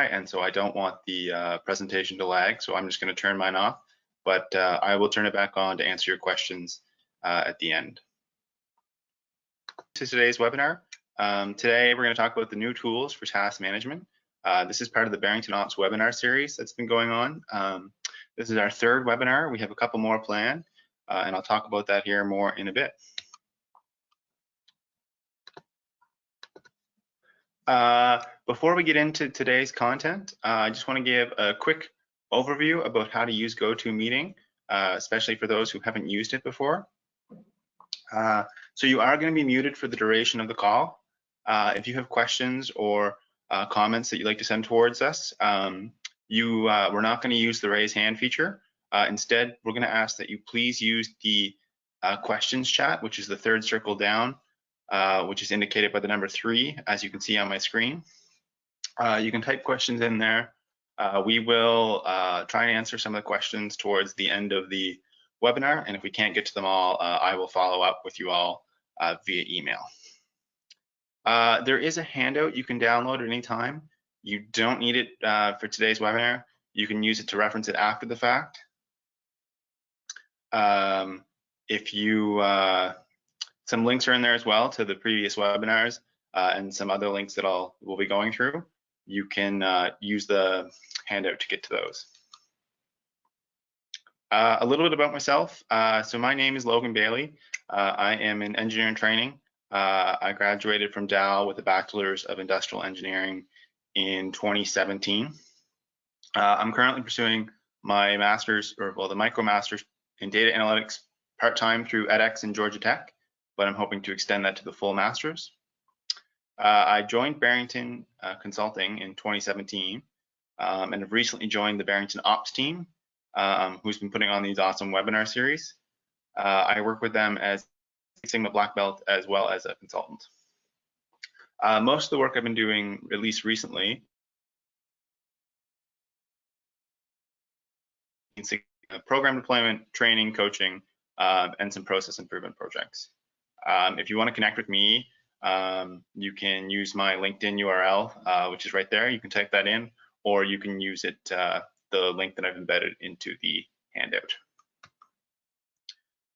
and so I don't want the presentation to lag, so I'm just going to turn mine off, but I will turn it back on to answer your questions at the end. To today's webinar. Today we're going to talk about the new tools for task management. This is part of the Barrington Ops webinar series that's been going on. This is our third webinar. We have a couple more planned, and I'll talk about that here more in a bit. Before we get into today's content, I just want to give a quick overview about how to use GoToMeeting, especially for those who haven't used it before. So you are going to be muted for the duration of the call. If you have questions or comments that you'd like to send towards us, we're not going to use the raise hand feature. Instead, we're going to ask that you please use the questions chat, which is the third circle down, which is indicated by the number 3, as you can see on my screen. You can type questions in there. We will try and answer some of the questions towards the end of the webinar, and if we can't get to them all, I will follow up with you all via email. There is a handout you can download at any time. You don't need it for today's webinar. You can use it to reference it after the fact. Some links are in there as well to the previous webinars and some other links that we'll be going through. You can use the handout to get to those. A little bit about myself. So my name is Logan Bailey. I am in engineering training. I graduated from Dow with a Bachelor's of Industrial Engineering in 2017. I'm currently pursuing my master's, or well, the MicroMasters in Data Analytics part-time through edX and Georgia Tech, but I'm hoping to extend that to the full master's. I joined Barrington Consulting in 2017 and have recently joined the Barrington Ops team, who's been putting on these awesome webinar series. I work with them as Sigma Black Belt as well as a consultant. Most of the work I've been doing, at least recently, program deployment, training, coaching, and some process improvement projects. If you want to connect with me, you can use my LinkedIn URL, which is right there. You can type that in, or you can use it, the link that I've embedded into the handout.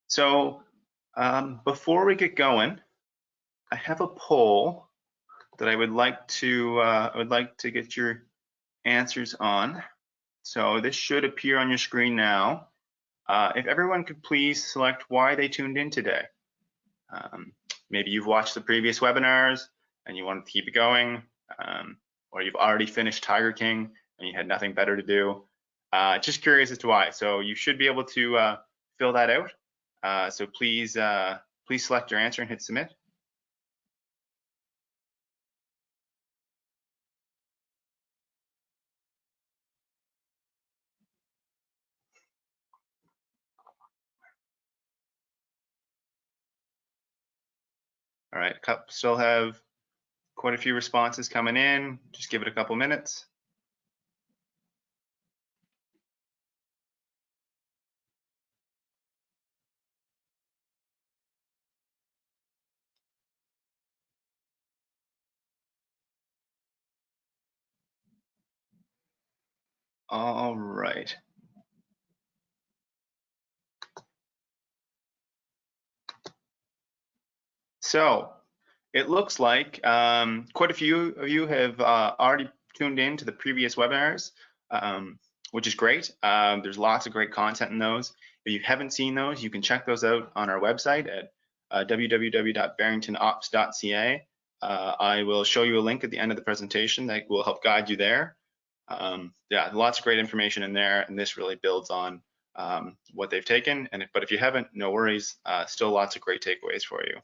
So before we get going, I have a poll that I would like to get your answers on. So this should appear on your screen now. If everyone could please select why they tuned in today. Maybe you've watched the previous webinars and you wanted to keep it going, or you've already finished Tiger King and you had nothing better to do. Just curious as to why. So you should be able to fill that out. So please select your answer and hit submit. All right, still have quite a few responses coming in. Just give it a couple minutes. All right. So it looks like quite a few of you have already tuned in to the previous webinars, which is great. There's lots of great content in those. If you haven't seen those, you can check those out on our website at www.barringtonops.ca. I will show you a link at the end of the presentation that will help guide you there. Yeah, lots of great information in there, and this really builds on what they've taken. But if you haven't, no worries. Still lots of great takeaways for you.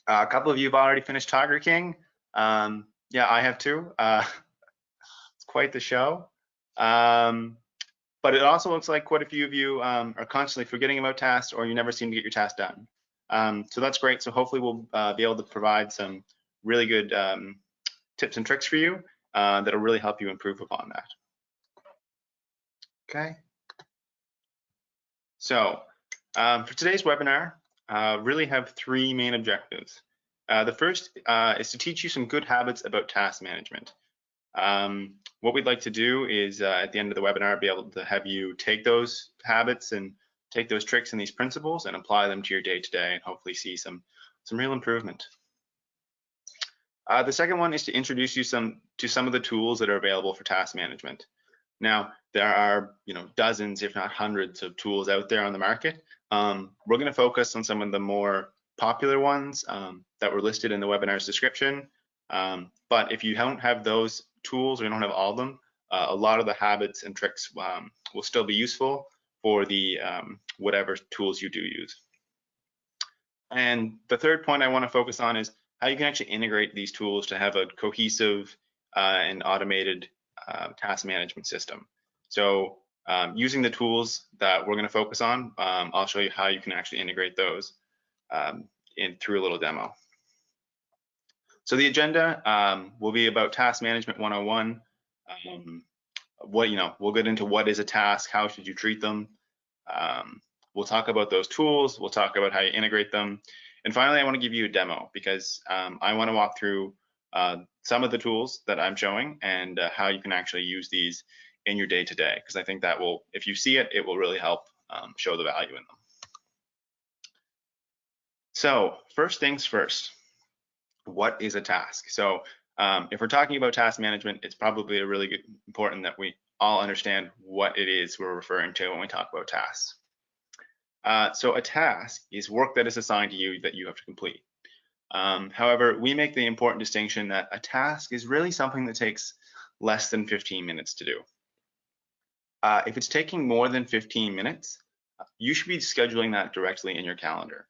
A couple of you have already finished Tiger King. Yeah, I have too. It's quite the show. But it also looks like quite a few of you are constantly forgetting about tasks, or you never seem to get your tasks done. So that's great. So hopefully we'll be able to provide some really good tips and tricks for you that'll really help you improve upon that. Okay. So for today's webinar, really have 3 main objectives. The first is to teach you some good habits about task management. What we'd like to do is at the end of the webinar, be able to have you take those habits and take those tricks and these principles and apply them to your day-to-day and hopefully see some real improvement. The second one is to introduce you to some of the tools that are available for task management. Now, there are dozens, if not hundreds, of tools out there on the market. We're going to focus on some of the more popular ones that were listed in the webinar's description. But if you don't have those tools or you don't have all of them, a lot of the habits and tricks will still be useful for the whatever tools you do use. And the third point I want to focus on is how you can actually integrate these tools to have a cohesive and automated task management system. So using the tools that we're going to focus on, I'll show you how you can actually integrate those through a little demo. So the agenda will be about task management 101. We'll get into what is a task, how should you treat them. We'll talk about those tools. We'll talk about how you integrate them. And finally, I want to give you a demo because I want to walk through some of the tools that I'm showing and how you can actually use these in your day-to-day, because I think that will, if you see it, it will really help show the value in them. So first things first, what is a task? So if we're talking about task management, it's probably really important that we all understand what it is we're referring to when we talk about tasks. So a task is work that is assigned to you that you have to complete. However, we make the important distinction that a task is really something that takes less than 15 minutes to do. If it's taking more than 15 minutes, you should be scheduling that directly in your calendar.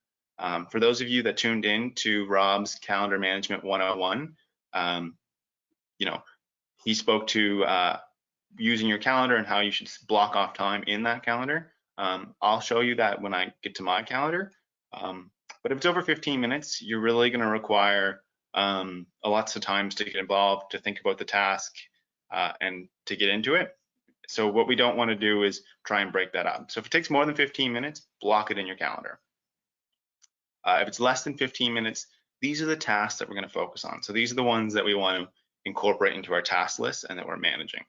For those of you that tuned in to Rob's Calendar Management 101, he spoke to using your calendar and how you should block off time in that calendar. I'll show you that when I get to my calendar. But if it's over 15 minutes, you're really going to require lots of times to get involved, to think about the task, and to get into it. So what we don't want to do is try and break that up. So if it takes more than 15 minutes, block it in your calendar. If it's less than 15 minutes, these are the tasks that we're going to focus on. So these are the ones that we want to incorporate into our task list and that we're managing.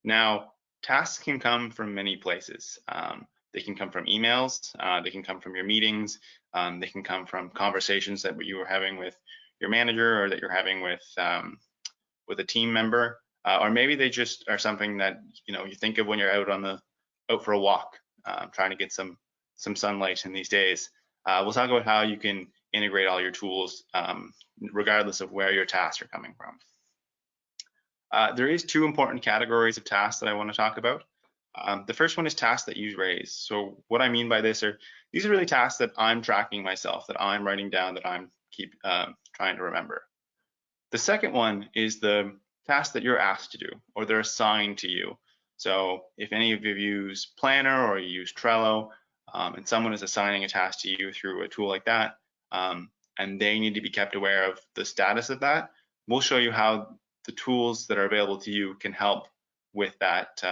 Now, tasks can come from many places. They can come from emails, they can come from your meetings, they can come from conversations that you were having with your manager or that you're having with a team member, or maybe they just are something that you think of when you're out for a walk, trying to get some sunlight in these days. We'll talk about how you can integrate all your tools regardless of where your tasks are coming from. There is two important categories of tasks that I want to talk about. The first one is tasks that you raise. So what I mean by this are, these are really tasks that I'm tracking myself, that I'm writing down, that I'm trying to remember. The second one is the task that you're asked to do, or they're assigned to you. So if any of you use Planner or you use Trello, and someone is assigning a task to you through a tool like that, and they need to be kept aware of the status of that, we'll show you how the tools that are available to you can help with that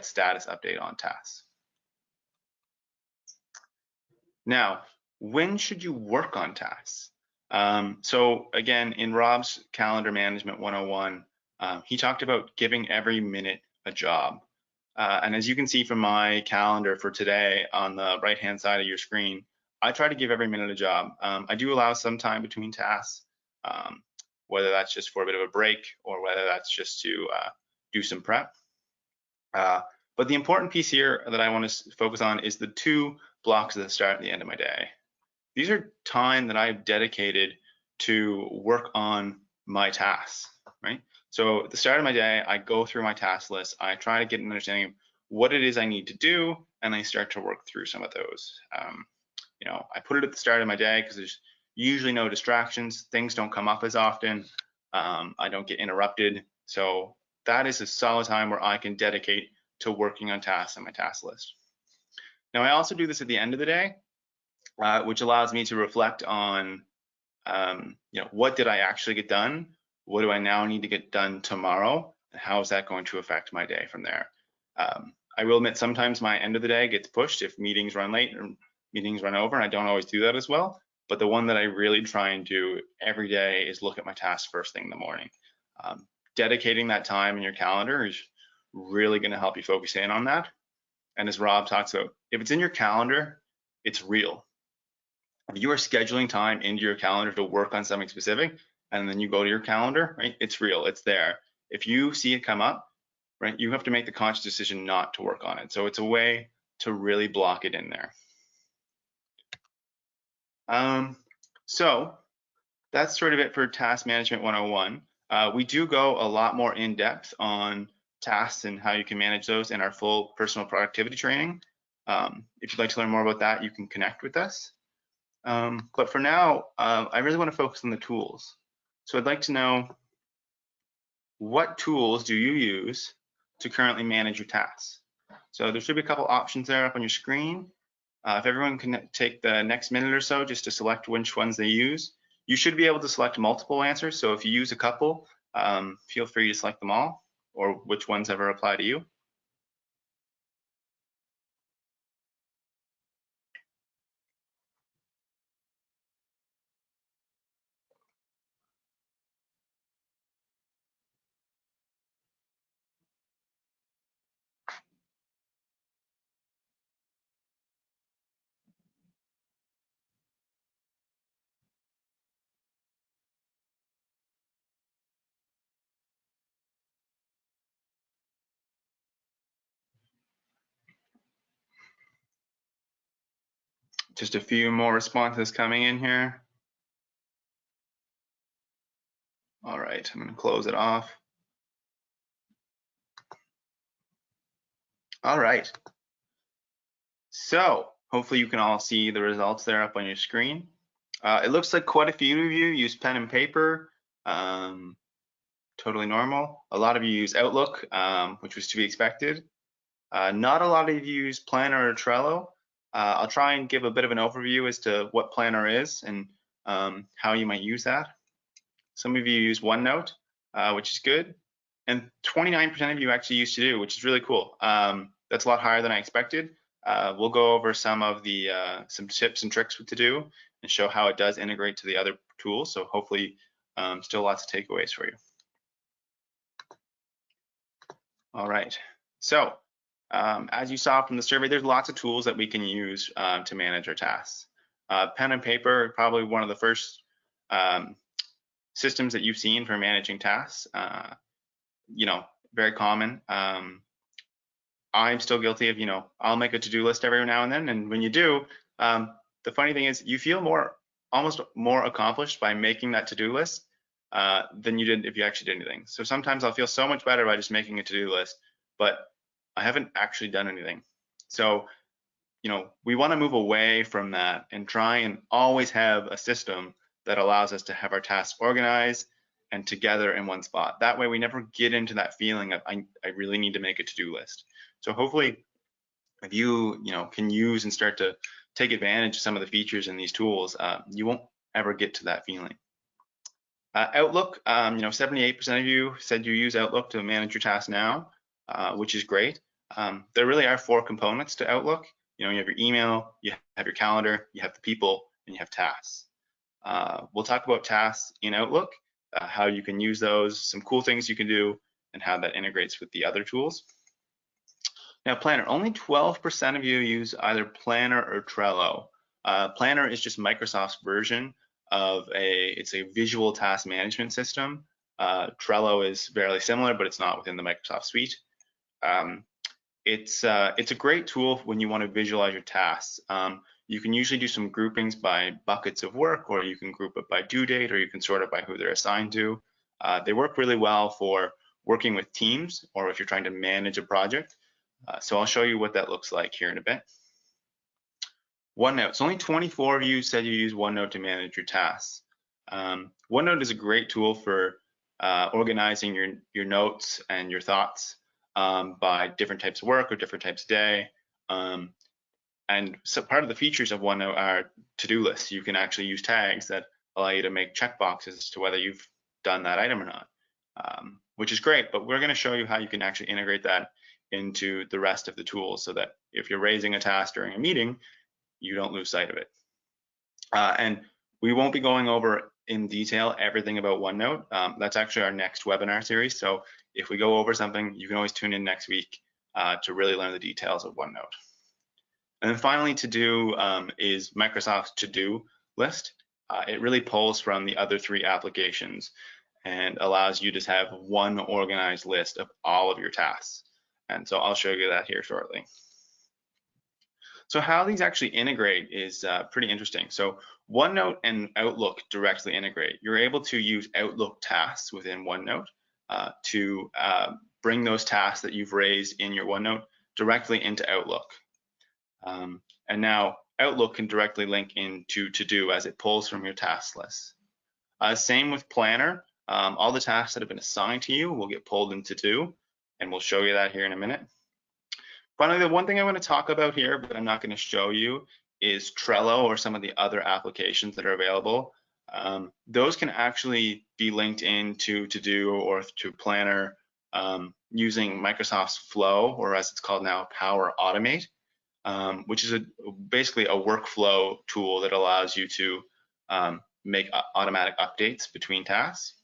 status update on tasks. Now, when should you work on tasks? So again, in Rob's Calendar Management 101, he talked about giving every minute a job. And as you can see from my calendar for today on the right-hand side of your screen, I try to give every minute a job. I do allow some time between tasks, whether that's just for a bit of a break or whether that's just to do some prep. But the important piece here that I want to focus on is the two blocks at the start and the end of my day. These are time that I've dedicated to work on my tasks, right? So at the start of my day, I go through my task list. I try to get an understanding of what it is I need to do, and I start to work through some of those. I put it at the start of my day because there's usually no distractions. Things don't come up as often. I don't get interrupted. So that is a solid time where I can dedicate to working on tasks on my task list. Now, I also do this at the end of the day, which allows me to reflect on, what did I actually get done? What do I now need to get done tomorrow? And how is that going to affect my day from there? I will admit sometimes my end of the day gets pushed if meetings run late or meetings run over, and I don't always do that as well. But the one that I really try and do every day is look at my tasks first thing in the morning. dedicating that time in your calendar is really going to help you focus in on that. And as Rob talks about, if it's in your calendar, it's real. If you are scheduling time into your calendar to work on something specific, and then you go to your calendar, right, it's real, it's there. If you see it come up, right, you have to make the conscious decision not to work on it. So it's a way to really block it in there. So that's sort of it for Task Management 101. We do go a lot more in depth on tasks and how you can manage those in our full personal productivity training. If you'd like to learn more about that, you can connect with us. But for now, I really want to focus on the tools. So I'd like to know, what tools do you use to currently manage your tasks? So there should be a couple options there up on your screen. If everyone can take the next minute or so just to select which ones they use, you should be able to select multiple answers. So if you use a couple, feel free to select them all, or which ones ever apply to you. Just a few more responses coming in here. All right, I'm going to close it off. All right. So hopefully you can all see the results there up on your screen. It looks like quite a few of you use pen and paper. Totally normal. A lot of you use Outlook, which was to be expected. Not a lot of you use Planner or Trello. I'll try and give a bit of an overview as to what Planner is and how you might use that. Some of you use OneNote, which is good. And 29% of you actually use To-Do, which is really cool. That's a lot higher than I expected. We'll go over some of the some tips and tricks with To-Do and show how it does integrate to the other tools. So hopefully still lots of takeaways for you. All right. So as you saw from the survey, there's lots of tools that we can use to manage our tasks. Pen and paper, probably one of the first systems that you've seen for managing tasks. You know, very common. I'm still guilty of, I'll make a to-do list every now and then. And when you do, the funny thing is you feel almost more accomplished by making that to-do list than you did if you actually did anything. So sometimes I'll feel so much better by just making a to-do list, but I haven't actually done anything. So, we want to move away from that and try and always have a system that allows us to have our tasks organized and together in one spot. That way we never get into that feeling of I really need to make a to-do list. So hopefully if you can use and start to take advantage of some of the features in these tools, you won't ever get to that feeling. Outlook, 78% of you said you use Outlook to manage your tasks now, which is great. There really are 4 components to Outlook. You have your email, you have your calendar, you have the people, and you have tasks. We'll talk about tasks in Outlook, how you can use those, some cool things you can do, and how that integrates with the other tools. Now, Planner, only 12% of you use either Planner or Trello. Planner is just Microsoft's version of it's a visual task management system. Trello is fairly similar, but it's not within the Microsoft suite. It's a great tool when you want to visualize your tasks. You can usually do some groupings by buckets of work, or you can group it by due date, or you can sort it by who they're assigned to. They work really well for working with teams or if you're trying to manage a project. So I'll show you what that looks like here in a bit. OneNote. So only 24 of you said you use OneNote to manage your tasks. OneNote is a great tool for organizing your notes and your thoughts by different types of work or different types of day. And so part of the features of OneNote are to-do lists. You can actually use tags that allow you to make checkboxes as to whether you've done that item or not, which is great. But we're going to show you how you can actually integrate that into the rest of the tools so that if you're raising a task during a meeting, you don't lose sight of it. And we won't be going over in detail everything about OneNote, that's actually our next webinar series. So if we go over something, you can always tune in next week to really learn the details of OneNote. And then finally, to do is Microsoft's to-do list. It really pulls from the other 3 applications and allows you to have one organized list of all of your tasks. And so I'll show you that here shortly. So how these actually integrate is pretty interesting. So OneNote and Outlook directly integrate. You're able to use Outlook tasks within OneNote to bring those tasks that you've raised in your OneNote directly into Outlook. And now Outlook can directly link into To-Do as it pulls from your task list. Same with Planner. All the tasks that have been assigned to you will get pulled into To-Do, and we'll show you that here in a minute. Finally, the one thing I want to talk about here, but I'm not going to show you, is Trello or some of the other applications that are available. Those can actually be linked into To-Do or to Planner using Microsoft's Flow, or as it's called now, Power Automate, which is basically a workflow tool that allows you to make automatic updates between tasks.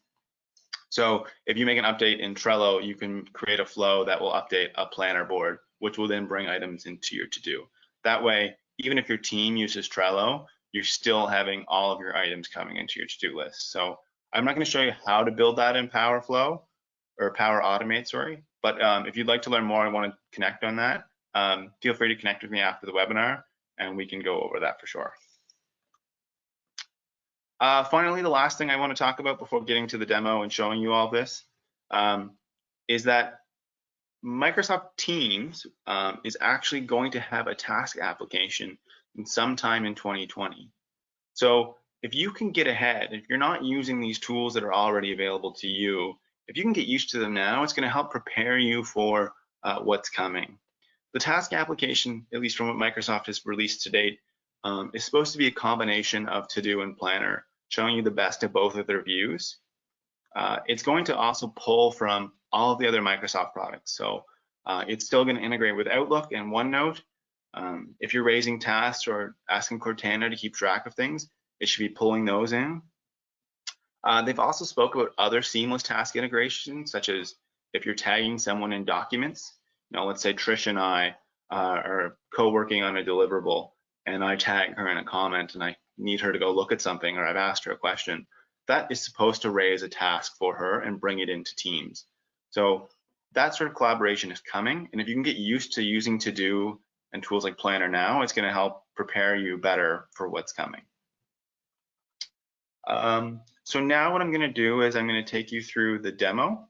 So if you make an update in Trello, you can create a flow that will update a planner board, which will then bring items into your to-do. That way, even if your team uses Trello, you're still having all of your items coming into your to-do list. So I'm not going to show you how to build that in Power Flow or Power Automate, sorry. But if you'd like to learn more and want to connect on that, feel free to connect with me after the webinar and we can go over that for sure. Finally, the last thing I want to talk about before getting to the demo and showing you all this is that Microsoft Teams is actually going to have a task application sometime in 2020. So if you can get ahead, if you're not using these tools that are already available to you, if you can get used to them now, it's going to help prepare you for what's coming. The task application, at least from what Microsoft has released to date, is supposed to be a combination of To-Do and Planner, showing you the best of both of their views. It's going to also pull from all of the other Microsoft products. So it's still going to integrate with Outlook and OneNote. If you're raising tasks or asking Cortana to keep track of things, it should be pulling those in. They've also spoke about other seamless task integrations, such as if you're tagging someone in documents. Let's say Trish and I are co-working on a deliverable, and I tag her in a comment, and I need her to go look at something, or I've asked her a question. That is supposed to raise a task for her and bring it into Teams. So that sort of collaboration is coming, and if you can get used to using To-Do and tools like Planner now, it's going to help prepare you better for what's coming. So now what I'm going to do is I'm going to take you through the demo.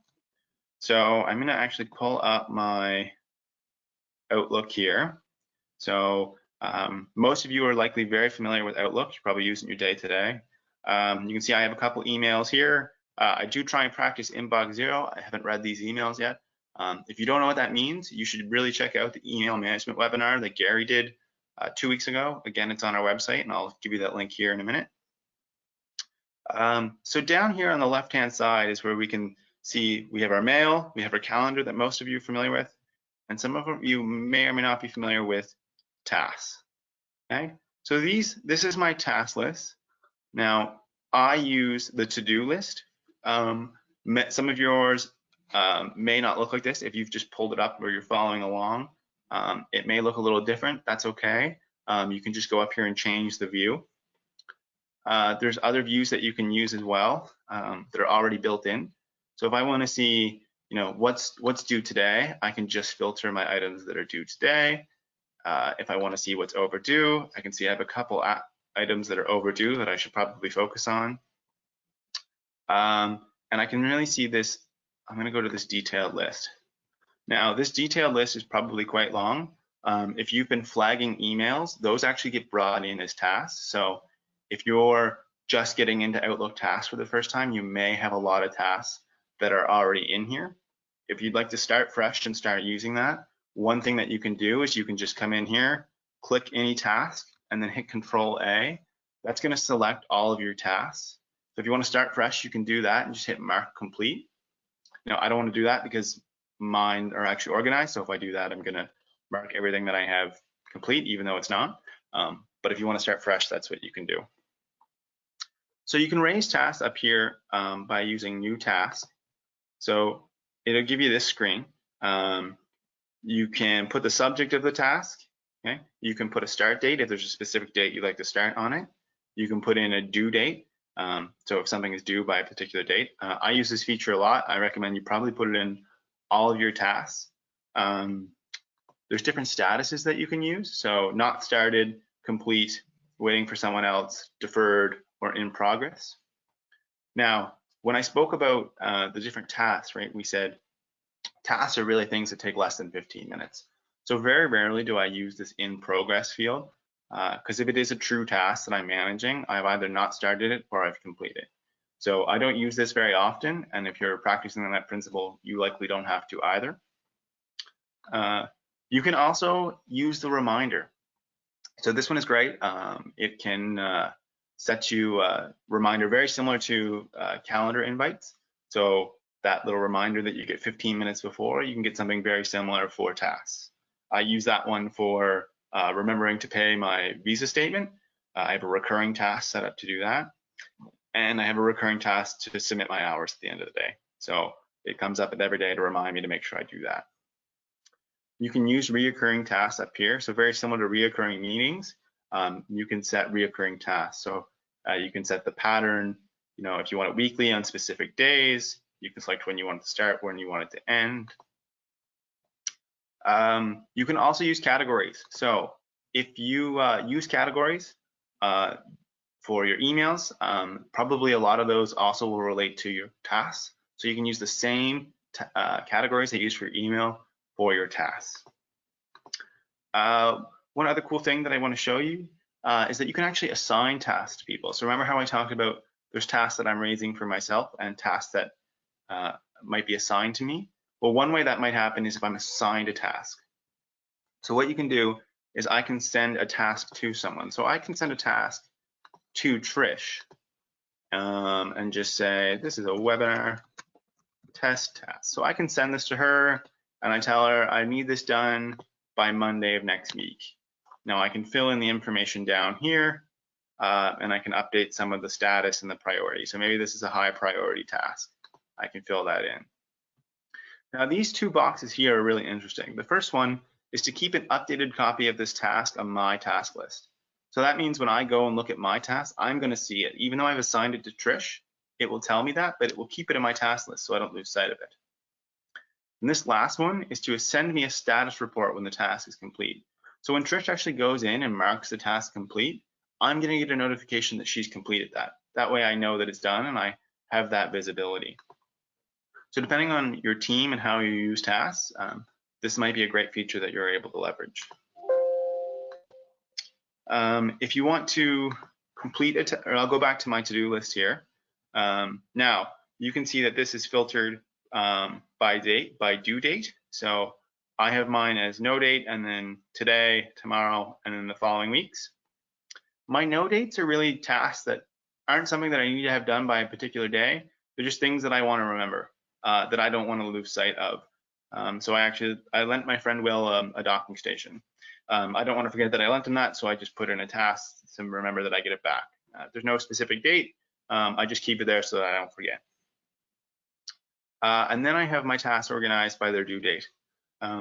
So I'm going to actually pull up my Outlook here. So most of you are likely very familiar with Outlook. You're probably using it your day today. You can see I have a couple emails here. I do try and practice inbox zero. I haven't read these emails yet. If you don't know what that means, you should really check out the email management webinar that Gary did 2 weeks ago. Again, it's on our website, and I'll give you that link here in a minute. So down here on the left-hand side is where we can see we have our mail, we have our calendar that most of you are familiar with, and some of you may or may not be familiar with tasks. Okay, so this is my task list. Now I use the to-do list. Some of yours may not look like this. If you've just pulled it up or you're following along, it may look a little different. That's okay. You can just go up here and change the view. There's other views that you can use as well that are already built in. So if I want to see, what's due today, I can just filter my items that are due today. If I want to see what's overdue, I can see I have a couple items that are overdue that I should probably focus on. And I can really see this. I'm going to go to this detailed list. Now, this detailed list is probably quite long. If you've been flagging emails, those actually get brought in as tasks. So if you're just getting into Outlook tasks for the first time, you may have a lot of tasks that are already in here. If you'd like to start fresh and start using that, one thing that you can do is you can just come in here, click any task, and then hit Control A. That's going to select all of your tasks. So if you want to start fresh, you can do that and just hit Mark Complete. Now, I don't want to do that because mine are actually organized. So if I do that, I'm going to mark everything that I have complete, even though it's not. But if you want to start fresh, that's what you can do. So you can raise tasks up here by using new task. So it'll give you this screen. You can put the subject of the task. Okay. You can put a start date if there's a specific date you'd like to start on it. You can put in a due date. So if something is due by a particular date. I use this feature a lot. I recommend you probably put it in all of your tasks. There's different statuses that you can use. So not started, complete, waiting for someone else, deferred, or in progress. Now, when I spoke about the different tasks, right, we said tasks are really things that take less than 15 minutes. So very rarely do I use this in progress field, because if it is a true task that I'm managing, I've either not started it or I've completed it. So I don't use this very often, and if you're practicing on that principle, you likely don't have to either. You can also use the reminder. So this one is great. It can set you a reminder very similar to calendar invites. So that little reminder that you get 15 minutes before, you can get something very similar for tasks. I use that one for remembering to pay my Visa statement. I have a recurring task set up to do that. And I have a recurring task to submit my hours at the end of the day. So it comes up every day to remind me to make sure I do that. You can use reoccurring tasks up here. So very similar to reoccurring meetings, you can set reoccurring tasks. So you can set the pattern, if you want it weekly on specific days, you can select when you want it to start, when you want it to end. You can also use categories. So if you use categories for your emails, probably a lot of those also will relate to your tasks. So you can use the same categories that you use for your email for your tasks. One other cool thing that I want to show you is that you can actually assign tasks to people. So remember how I talked about there's tasks that I'm raising for myself and tasks that might be assigned to me? Well, one way that might happen is if I'm assigned a task. So what you can do is I can send a task to someone. So I can send a task to Trish and just say, this is a webinar test task. So I can send this to her and I tell her I need this done by Monday of next week. Now I can fill in the information down here and I can update some of the status and the priority. So maybe this is a high priority task. I can fill that in. Now these two boxes here are really interesting. The first one is to keep an updated copy of this task on my task list. So that means when I go and look at my task, I'm going to see it. Even though I've assigned it to Trish, it will tell me that, but it will keep it in my task list so I don't lose sight of it. And this last one is to send me a status report when the task is complete. So when Trish actually goes in and marks the task complete, I'm going to get a notification that she's completed that. That way I know that it's done and I have that visibility. So depending on your team and how you use tasks, this might be a great feature that you're able to leverage. If you want to complete it, or I'll go back to my to-do list here. Now you can see that this is filtered by due date. So I have mine as no date, and then today, tomorrow, and then the following weeks. My no dates are really tasks that aren't something that I need to have done by a particular day. They're just things that I want to remember, that I don't want to lose sight of. So I lent my friend Will a docking station. I don't want to forget that I lent him that, so I just put in a task to remember that I get it back. There's no specific date. I just keep it there so that I don't forget. And then I have my tasks organized by their due date.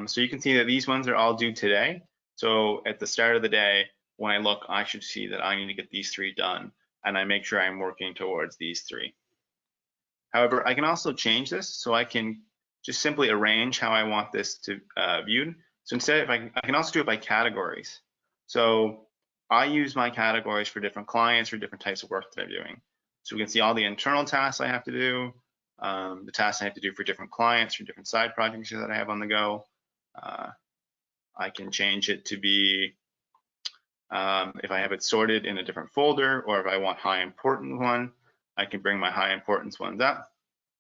So you can see that these ones are all due today. So at the start of the day, when I look, I should see that I need to get these 3 done, and I make sure I'm working towards these 3. However, I can also change this, so I can just simply arrange how I want this to viewed. So instead, I can also do it by categories. So I use my categories for different clients or different types of work that I'm doing. So we can see all the internal tasks I have to do, the tasks I have to do for different clients or different side projects that I have on the go. I can change it to be if I have it sorted in a different folder, or if I want high important one, I can bring my high importance ones up.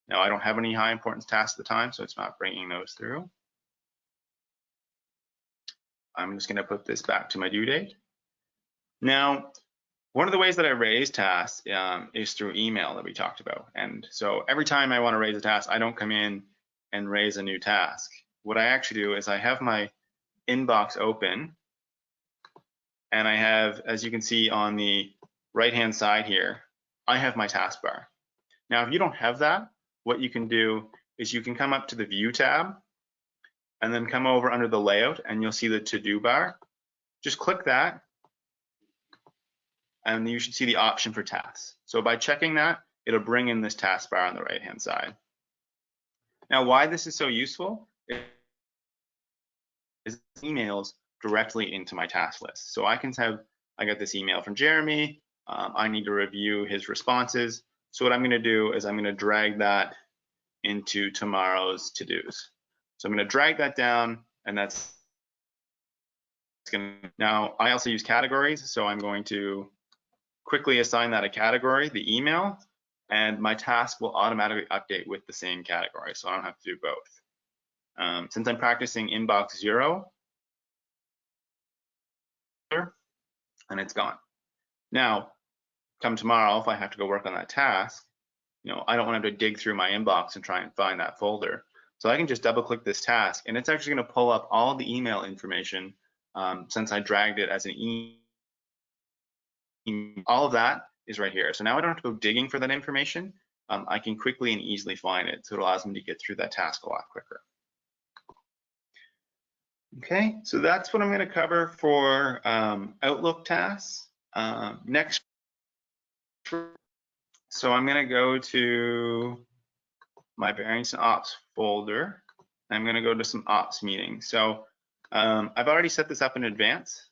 Now I don't have any high importance tasks at the time, so it's not bringing those through. I'm just going to put this back to my due date. Now, one of the ways that I raise tasks is through email that we talked about. And so every time I want to raise a task, I don't come in and raise a new task. What I actually do is I have my inbox open, and I have, as you can see on the right-hand side here, I have my taskbar. Now, if you don't have that, what you can do is you can come up to the View tab and then come over under the Layout, and you'll see the To-Do bar. Just click that, and you should see the option for tasks. So by checking that, it'll bring in this taskbar on the right-hand side. Now, why this is so useful is emails directly into my task list. So I got this email from Jeremy. I need to review his responses. So what I'm going to do is I'm going to drag that into tomorrow's to-dos. So I'm going to drag that down, and that's going to, now I also use categories. So I'm going to quickly assign that a category, the email, and my task will automatically update with the same category. So I don't have to do both. Since I'm practicing inbox 0, and it's gone. Now, come tomorrow, if I have to go work on that task, I don't want to have to dig through my inbox and try and find that folder. So I can just double click this task, and it's actually going to pull up all the email information since I dragged it as an email. All of that is right here. So now I don't have to go digging for that information. I can quickly and easily find it. So it allows me to get through that task a lot quicker. Okay, so that's what I'm going to cover for Outlook tasks. Next, so I'm going to go to my variance and ops folder. I'm going to go to some ops meetings. So I've already set this up in advance.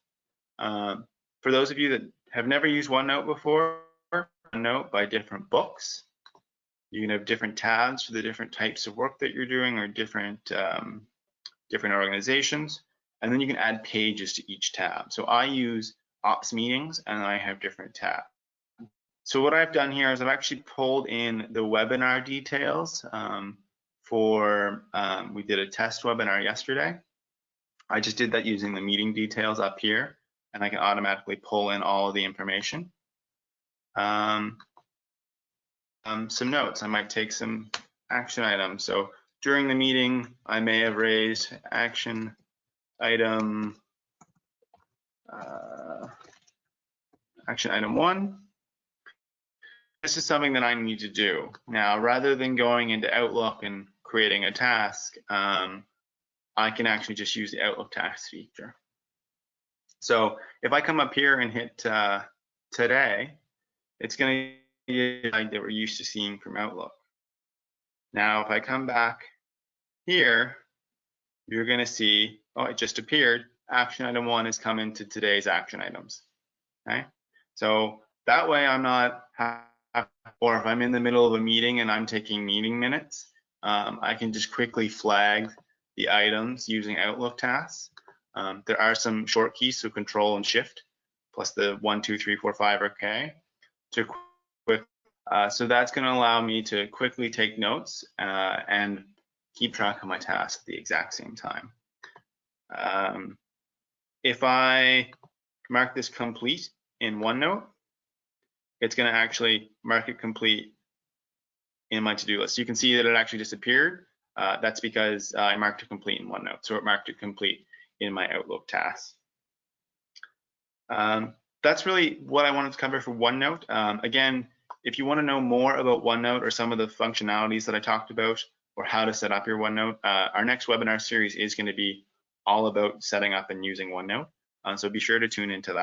For those of you that have never used OneNote before, OneNote by different books. You can have different tabs for the different types of work that you're doing, or different organizations, and then you can add pages to each tab. So I use ops meetings, and I have different tabs. So what I've done here is I've actually pulled in the webinar details we did a test webinar yesterday. I just did that using the meeting details up here, and I can automatically pull in all of the information. Some notes, I might take some action items. So during the meeting, I may have raised action item 1. This is something that I need to do. Now, rather than going into Outlook and creating a task, I can actually just use the Outlook task feature. So if I come up here and hit today, it's going to be like that we're used to seeing from Outlook. Now, if I come back here, you're going to see, oh, it just appeared. Action item 1 is come into today's action items. Okay, so that way I'm not, or if I'm in the middle of a meeting and I'm taking meeting minutes, I can just quickly flag the items using Outlook tasks. There are some short keys, so Control and Shift, plus the 1, 2, 3, 4, 5 are okay. So that's going to allow me to quickly take notes and keep track of my tasks at the exact same time. If I mark this complete in OneNote, it's going to actually mark it complete in my to-do list. You can see that it actually disappeared. That's because I marked it complete in OneNote, so it marked it complete in my Outlook tasks. That's really what I wanted to cover for OneNote. Again, if you want to know more about OneNote or some of the functionalities that I talked about, or how to set up your OneNote, our next webinar series is going to be all about setting up and using OneNote. So be sure to tune into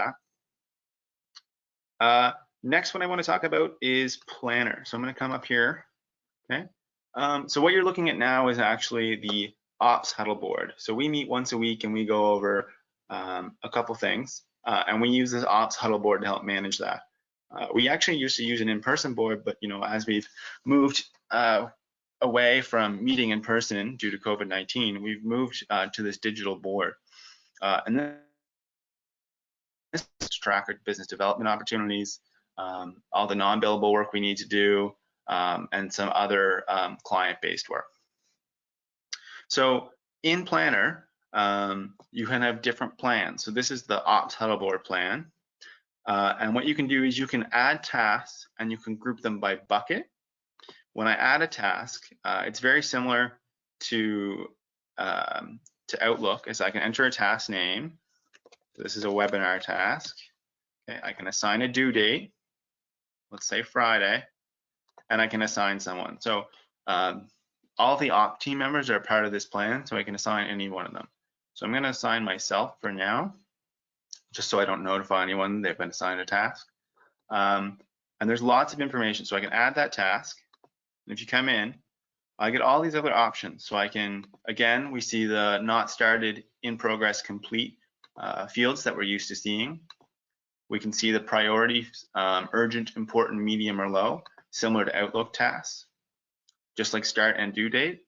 that. Next one I want to talk about is Planner. So I'm going to come up here. Okay. So what you're looking at now is actually the Ops Huddle board. So we meet once a week and we go over a couple things, and we use this Ops Huddle board to help manage that. We actually used to use an in-person board, but as we've moved away from meeting in person due to COVID-19, we've moved to this digital board. And then this is to track our business development opportunities, all the non-billable work we need to do, and some other client-based work. So in Planner, you can have different plans. So this is the Ops Huddle board plan. And what you can do is you can add tasks and you can group them by bucket. When I add a task, it's very similar to Outlook, as I can enter a task name. So this is a webinar task. Okay, I can assign a due date. let's say Friday, and I can assign someone. So all the op team members are part of this plan, so I can assign any one of them. So I'm going to assign myself for now, just so I don't notify anyone they've been assigned a task. And there's lots of information, so I can add that task. And if you come in, I get all these other options. So I can, again, we see the not started, in progress, complete fields that we're used to seeing. We can see the priority, urgent, important, medium, or low, similar to Outlook tasks, just like start and due date.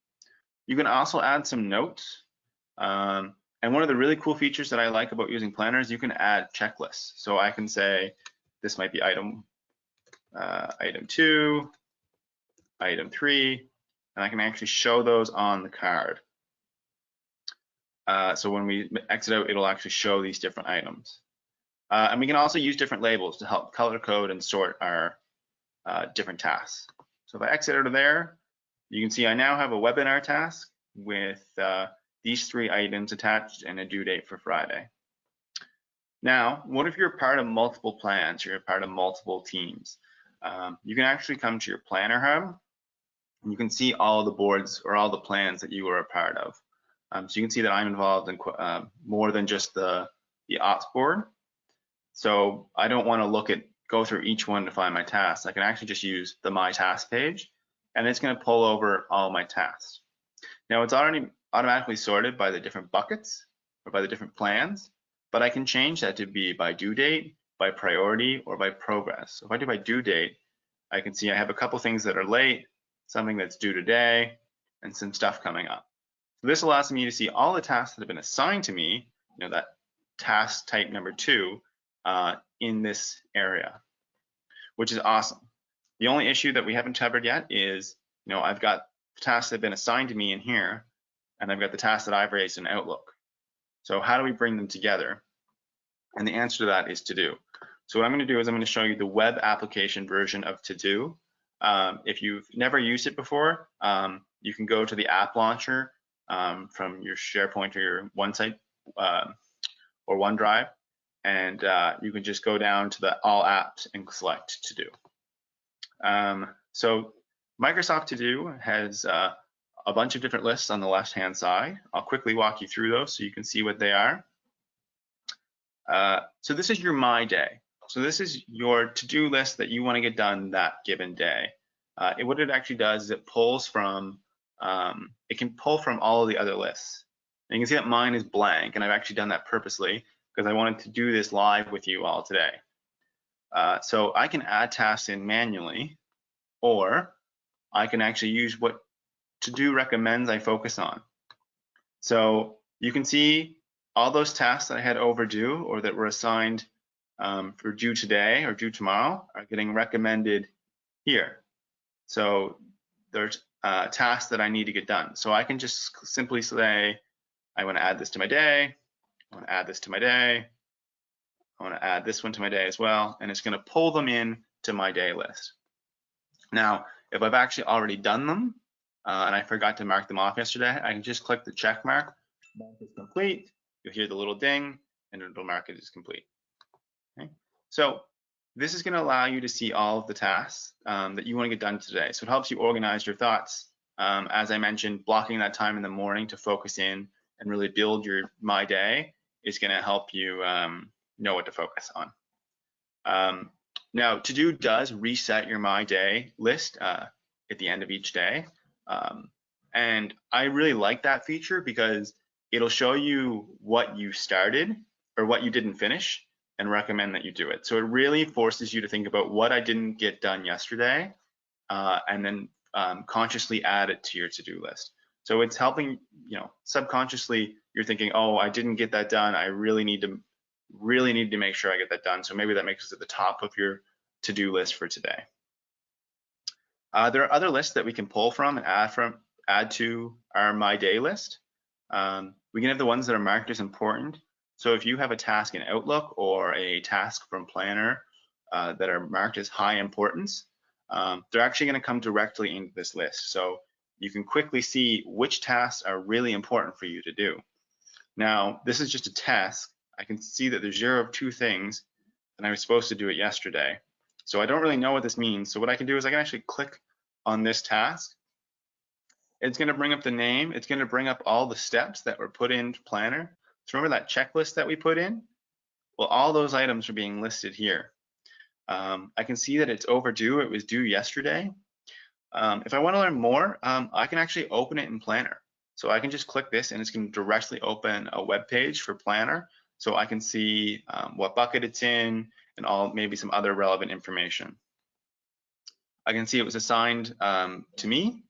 You can also add some notes. And one of the really cool features that I like about using Planner is you can add checklists. So I can say, this might be item 2, item 3, and I can actually show those on the card. So when we exit out, it'll actually show these different items. And we can also use different labels to help color code and sort our different tasks. So if I exit out of there, you can see I now have a webinar task with these 3 items attached and a due date for Friday. Now, what if you're part of multiple plans, you're part of multiple teams? You can actually come to your Planner Hub, and you can see all the boards or all the plans that you are a part of. So you can see that I'm involved in more than just the ops board. So I don't want to go through each one to find my tasks. I can actually just use the My Task page, and it's going to pull over all my tasks. Now, it's already automatically sorted by the different buckets or by the different plans, but I can change that to be by due date, by priority, or by progress. So if I do by due date, I can see I have a couple things that are late, something that's due today, and some stuff coming up. So this allows me to see all the tasks that have been assigned to me, that task type number 2, in this area, which is awesome. The only issue that we haven't covered yet is, I've got tasks that have been assigned to me in here, and I've got the tasks that I've raised in Outlook. So how do we bring them together? And the answer to that is To Do. So what I'm going to do is I'm going to show you the web application version of To Do. If you've never used it before, you can go to the app launcher from your SharePoint or your OneSite or OneDrive, and you can just go down to the All Apps and select To Do. So Microsoft To Do has a bunch of different lists on the left-hand side. I'll quickly walk you through those so you can see what they are. So this is your My Day. So this is your to-do list that you want to get done that given day. What it actually does is it pulls from, it can pull from all of the other lists. And you can see that mine is blank, and I've actually done that purposely because I wanted to do this live with you all today. So I can add tasks in manually, or I can actually use what To Do recommends I focus on. So you can see all those tasks that I had overdue or that were assigned for due today or due tomorrow are getting recommended here. So there's tasks that I need to get done. So I can just simply say, I want to add this to my day. I want to add this to my day. I want to add this one to my day as well. And it's going to pull them in to my day list. Now, if I've actually already done them and I forgot to mark them off yesterday, I can just click the check mark. Mark is complete. You'll hear the little ding, and it'll mark it as complete. Okay. So this is going to allow you to see all of the tasks that you want to get done today. So it helps you organize your thoughts. As I mentioned, blocking that time in the morning to focus in and really build your My Day is going to help you know what to focus on. Now, To Do does reset your My Day list at the end of each day. And I really like that feature because it'll show you what you started or what you didn't finish and recommend that you do it. So it really forces you to think about what I didn't get done yesterday and then consciously add it to your to-do list. So it's helping, subconsciously you're thinking, oh, I didn't get that done. I really need to make sure I get that done. So maybe that makes it at the top of your to-do list for today. There are other lists that we can pull from and add to our My Day list. We can have the ones that are marked as important. So if you have a task in Outlook or a task from Planner that are marked as high importance, they're actually going to come directly into this list. So you can quickly see which tasks are really important for you to do. Now, this is just a task. I can see that there's 0 of 2 things, and I was supposed to do it yesterday. So I don't really know what this means. So what I can do is I can actually click on this task. It's going to bring up the name. It's going to bring up all the steps that were put into Planner. So remember that checklist that we put in? Well, all those items are being listed here. I can see that it's overdue. It was due yesterday. If I want to learn more, I can actually open it in Planner. So I can just click this and it's going to directly open a web page for Planner. So I can see what bucket it's in and maybe some other relevant information. I can see it was assigned to me,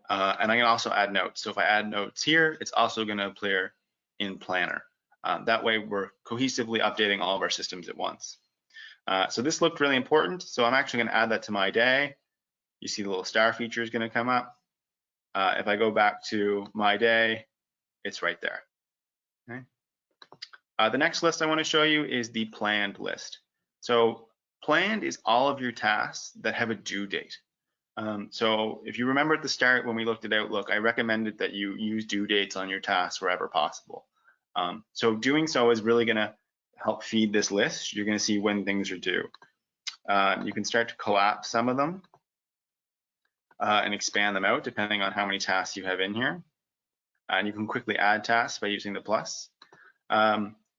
and I can also add notes. So if I add notes here, it's also going to appear in Planner. That way we're cohesively updating all of our systems at once. So this looked really important. So I'm actually going to add that to my day. You see the little star feature is going to come up. If I go back to my day, it's right there. Okay. The next list I want to show you is the planned list. So planned is all of your tasks that have a due date. So if you remember at the start when we looked at Outlook, I recommended that you use due dates on your tasks wherever possible. So doing so is really going to help feed this list. You're going to see when things are due. You can start to collapse some of them and expand them out depending on how many tasks you have in here. And you can quickly add tasks by using the plus.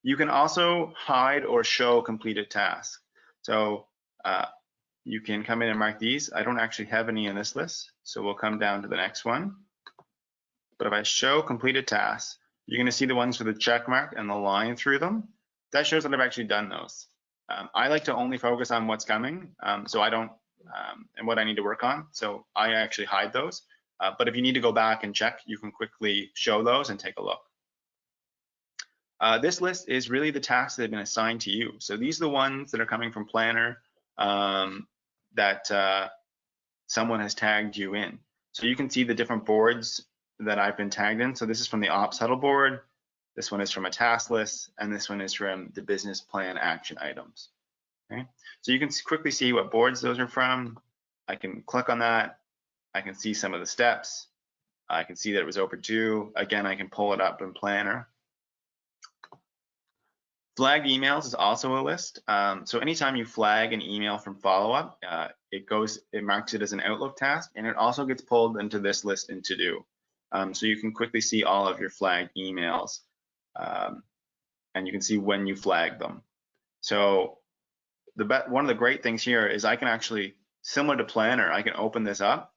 You can also hide or show completed tasks. So you can come in and mark these. I don't actually have any in this list, so we'll come down to the next one. But if I show completed tasks, you're going to see the ones with the check mark and the line through them. That shows that I've actually done those. I like to only focus on what's coming, so I don't, and what I need to work on. So I actually hide those. But if you need to go back and check, you can quickly show those and take a look. This list is really the tasks that have been assigned to you. So these are the ones that are coming from Planner that someone has tagged you in. So you can see the different boards that I've been tagged in. So this is from the Ops Huddle board. This one is from a task list, and this one is from the business plan action items. Okay, so you can quickly see what boards those are from. I can click on that. I can see some of the steps. I can see that it was overdue. Again, I can pull it up in Planner. Flagged emails is also a list. So anytime you flag an email from follow-up, it marks it as an Outlook task, and it also gets pulled into this list in To-Do. So you can quickly see all of your flagged emails, and you can see when you flag them. So one of the great things here is I can actually, similar to Planner, I can open this up,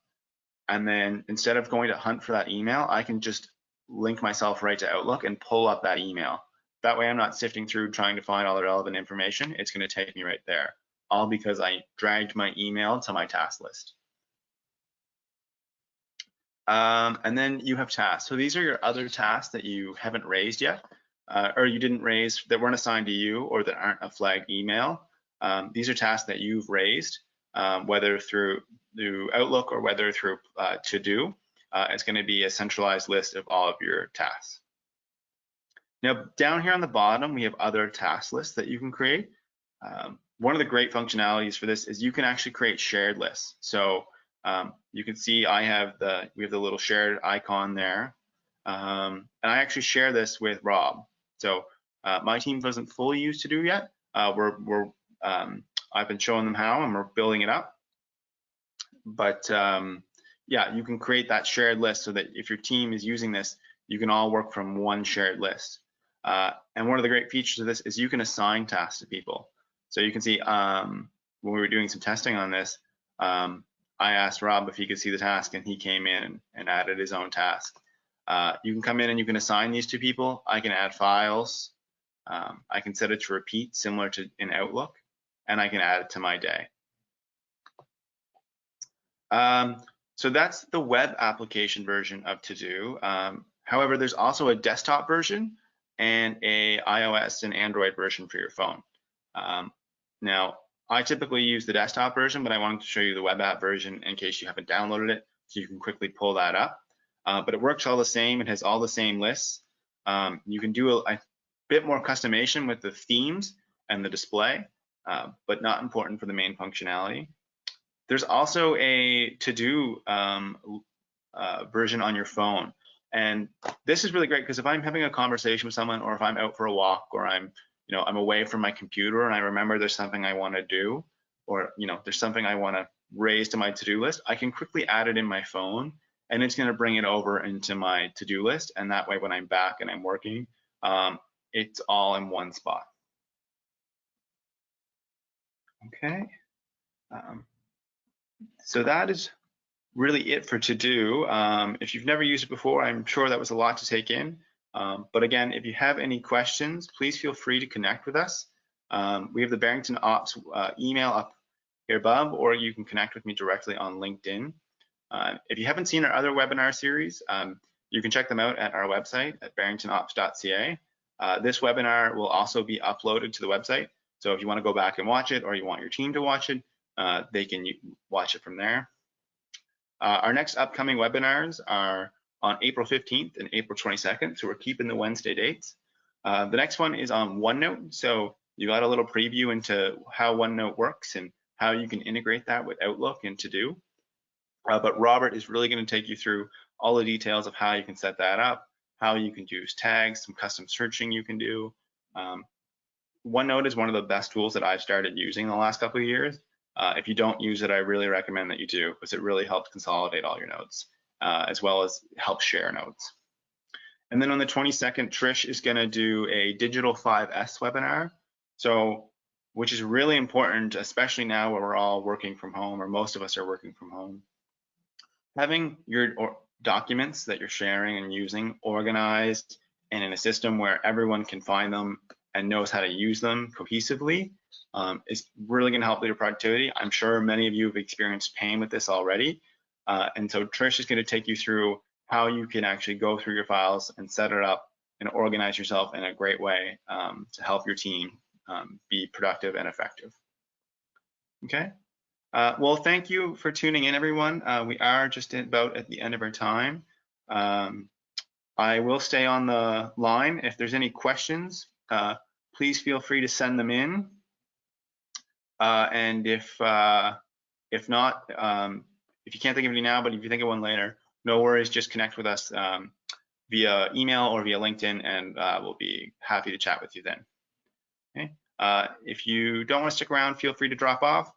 and then instead of going to hunt for that email, I can just link myself right to Outlook and pull up that email. That way I'm not sifting through trying to find all the relevant information. It's going to take me right there, all because I dragged my email to my task list. And then you have tasks. So these are your other tasks that you haven't raised yet, or you didn't raise, that weren't assigned to you, or that aren't a flagged email. These are tasks that you've raised, whether through Outlook or whether through To-Do. It's going to be a centralized list of all of your tasks. Now, down here on the bottom, we have other task lists that you can create. One of the great functionalities for this is you can actually create shared lists. So you can see we have the little shared icon there. And I actually share this with Rob. So my team doesn't fully use To-Do yet. I've been showing them how, and we're building it up. But yeah, you can create that shared list so that if your team is using this, you can all work from one shared list. And one of the great features of this is you can assign tasks to people. So you can see when we were doing some testing on this, I asked Rob if he could see the task, and he came in and added his own task. You can come in and you can assign these to people. I can add files. I can set it to repeat, similar to in Outlook, and I can add it to my day. So that's the web application version of To-Do. However, there's also a desktop version and a iOS and Android version for your phone. Now, I typically use the desktop version, but I wanted to show you the web app version in case you haven't downloaded it, so you can quickly pull that up. But it works all the same. It has all the same lists. You can do a bit more customization with the themes and the display, but not important for the main functionality. There's also a To-Do version on your phone. And this is really great because if I'm having a conversation with someone, or if I'm out for a walk, or I'm away from my computer and I remember there's something I want to do, or there's something I want to raise to my to-do list, I can quickly add it in my phone, and it's going to bring it over into my to-do list. And that way, when I'm back and I'm working, it's all in one spot. Okay. So that is really it for to do. If you've never used it before, I'm sure that was a lot to take in. But again, if you have any questions, please feel free to connect with us. We have the Barrington Ops email up here above, or you can connect with me directly on LinkedIn. If you haven't seen our other webinar series, you can check them out at our website at barringtonops.ca. This webinar will also be uploaded to the website. So if you want to go back and watch it, or you want your team to watch it, they can watch it from there. Our next upcoming webinars are on April 15th and April 22nd, so we're keeping the Wednesday dates. The next one is on OneNote, so you got a little preview into how OneNote works and how you can integrate that with Outlook and To Do. But Robert is really going to take you through all the details of how you can set that up, how you can use tags, some custom searching you can do. OneNote is one of the best tools that I've started using in the last couple of years. If you don't use it, I really recommend that you do, because it really helps consolidate all your notes, as well as help share notes. And then on the 22nd, Trish is going to do a Digital 5S webinar, which is really important, especially now where we're all working from home, or most of us are working from home. Having your documents that you're sharing and using organized and in a system where everyone can find them and knows how to use them cohesively is really going to help with your productivity. I'm sure many of you have experienced pain with this already. And so Trish is going to take you through how you can actually go through your files and set it up and organize yourself in a great way to help your team be productive and effective. Okay. Well, thank you for tuning in, everyone. We are just about at the end of our time. I will stay on the line. If there's any questions, please feel free to send them in. And if not, if you can't think of any now, but if you think of one later, no worries, just connect with us via email or via LinkedIn, and we'll be happy to chat with you then. Okay. If you don't want to stick around, feel free to drop off.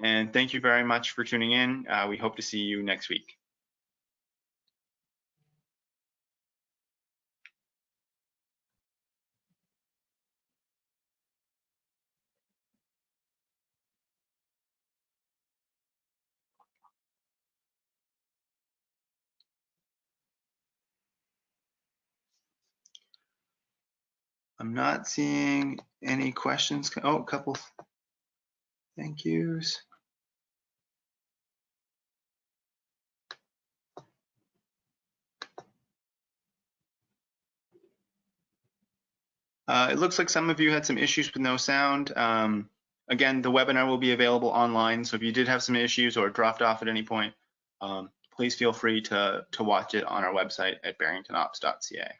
And thank you very much for tuning in. We hope to see you next week. I'm not seeing any questions. Oh, a couple thank yous. It looks like some of you had some issues with no sound. Again, the webinar will be available online, so if you did have some issues or dropped off at any point, please feel free to watch it on our website at barringtonops.ca.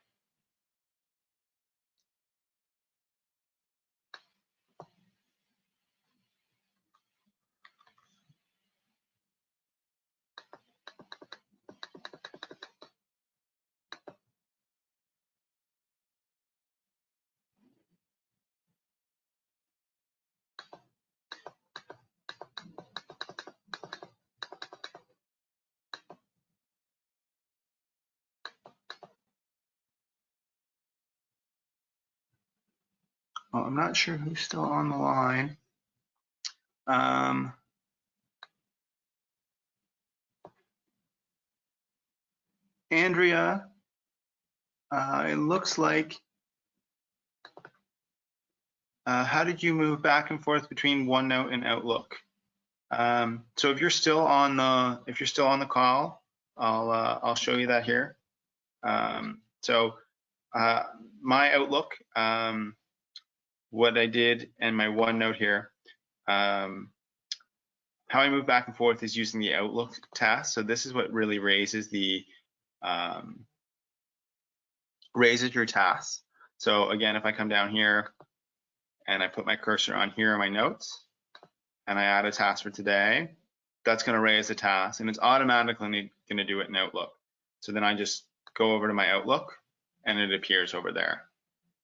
Well, I'm not sure who's still on the line. Andrea, it looks like, how did you move back and forth between OneNote and Outlook? So if you're still on the call, I'll show you that here. My Outlook, what I did, and my OneNote here, how I move back and forth is using the Outlook task. So this is what really raises your tasks. So again, if I come down here and I put my cursor on here in my notes, and I add a task for today, that's going to raise a task, and it's automatically going to do it in Outlook. So then I just go over to my Outlook, and it appears over there.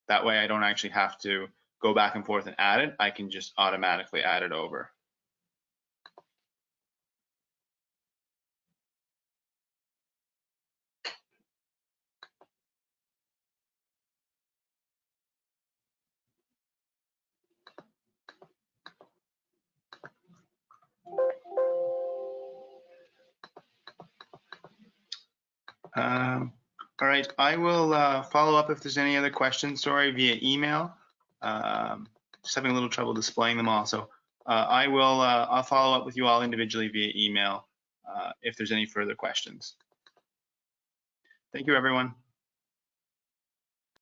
That way I don't actually have to go back and forth and add it. I can just automatically add it over. All right, I will follow up if there's any other questions, sorry, via email. Just having a little trouble displaying them all. So I'll follow up with you all individually via email if there's any further questions. Thank you, everyone.